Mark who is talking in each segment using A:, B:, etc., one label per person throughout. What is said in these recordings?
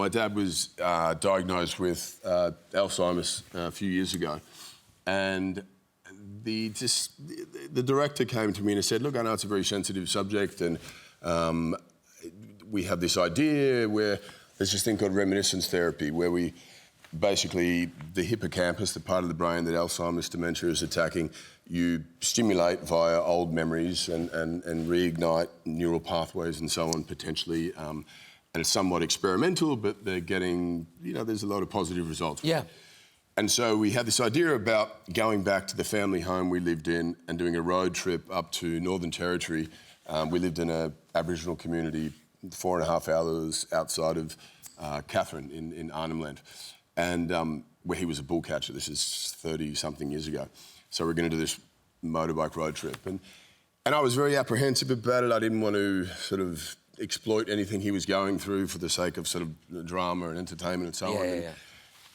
A: my dad was diagnosed with Alzheimer's a few years ago, and the director came to me and said, look, I know it's a very sensitive subject, and we have this idea where there's this thing called reminiscence therapy, where we basically, the hippocampus, the part of the brain that Alzheimer's dementia is attacking, you stimulate via old memories and reignite neural pathways and so on, potentially. And it's somewhat experimental, but they're getting, there's a lot of positive results.
B: Yeah.
A: And so we had this idea about going back to the family home we lived in and doing a road trip up to Northern Territory. We lived in an Aboriginal community 4.5 hours outside of Catherine in Arnhem Land, and where he was a bull catcher. This is 30-something years ago. So we're going to do this motorbike road trip. And I was very apprehensive about it. I didn't want to sort of exploit anything he was going through for the sake of sort of drama and entertainment and so on.
B: Yeah.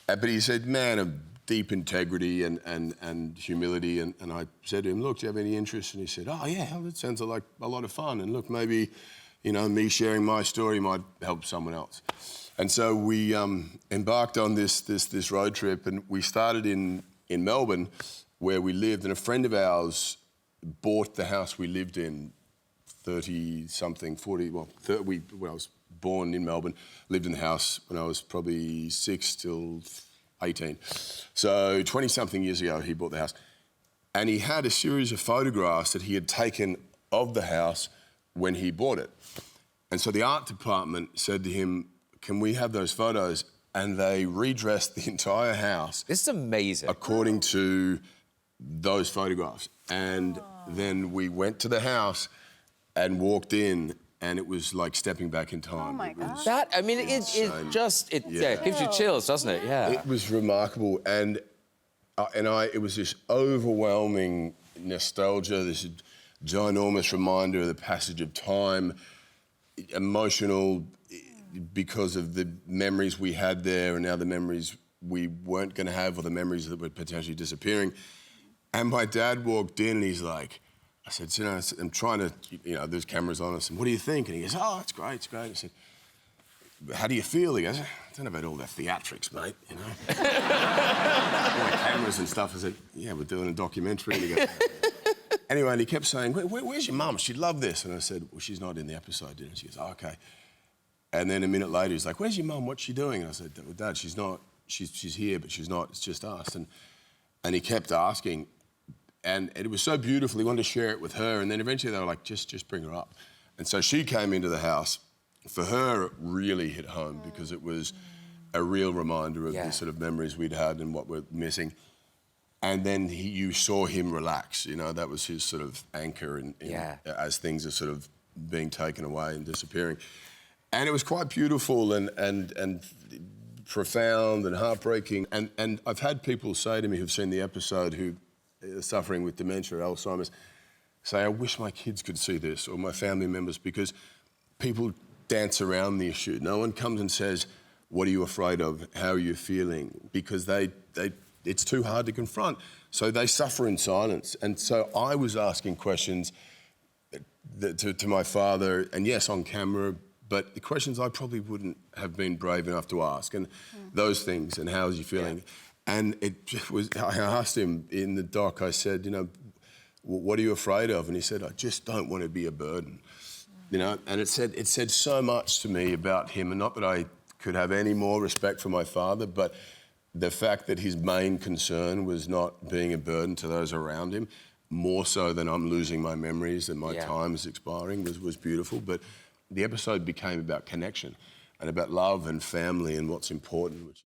A: But he said, man of deep integrity and humility. And I said to him, look, do you have any interest? And he said, oh, yeah, that sounds like a lot of fun. And look, maybe, me sharing my story might help someone else. And so we embarked on this road trip, and we started in Melbourne, where we lived, and a friend of ours bought the house we lived in 30-something, 40, well, when I was born in Melbourne, lived in the house when I was probably 6 till 18. So 20-something years ago, he bought the house. And he had a series of photographs that he had taken of the house when he bought it. And so the art department said to him, can we have those photos? And they redressed the entire house.
B: This is amazing.
A: According to those photographs. And then we went to the house and walked in, and it was like stepping back in time.
C: Oh, my God.
B: That, I mean, it gives you chills, doesn't it? Yeah.
A: It was remarkable, and it was this overwhelming nostalgia, this ginormous reminder of the passage of time, emotional because of the memories we had there and now the memories we weren't going to have, or the memories that were potentially disappearing. And my dad walked in and he's like, I said, I'm trying to, there's cameras on us, and what do you think? And he goes, oh, it's great, it's great. I said, how do you feel? He goes, I don't know about all the theatrics, mate, all the cameras and stuff. I said, yeah, we're doing a documentary. And he goes, anyway, and he kept saying, where's your mum? She'd love this. And I said, well, she's not in the episode, didn't she? She goes, oh, okay. And then a minute later, he's like, where's your mum? What's she doing? And I said, well, Dad, she's not, she's here, but she's not, it's just us. And he kept asking, and it was so beautiful, he wanted to share it with her, and then eventually they were like, just bring her up. And so she came into the house. For her, it really hit home because it was a real reminder of the sort of memories we'd had and what we're missing. And then you saw him relax, that was his sort of anchor as things are sort of being taken away and disappearing. And it was quite beautiful and profound and heartbreaking. And I've had people say to me who've seen the episode who are suffering with dementia or Alzheimer's, say, I wish my kids could see this, or my family members, because people dance around the issue. No one comes and says, what are you afraid of? How are you feeling? Because it's too hard to confront. So they suffer in silence. And so I was asking questions to my father, and yes, on camera, but the questions I probably wouldn't have been brave enough to ask, and those things, and how is he feeling? And I asked him in the doc, I said, what are you afraid of? And he said, I just don't want to be a burden. And it said so much to me about him, and not that I could have any more respect for my father, but the fact that his main concern was not being a burden to those around him, more so than I'm losing my memories and my time is expiring, was beautiful. But the episode became about connection and about love and family and what's important.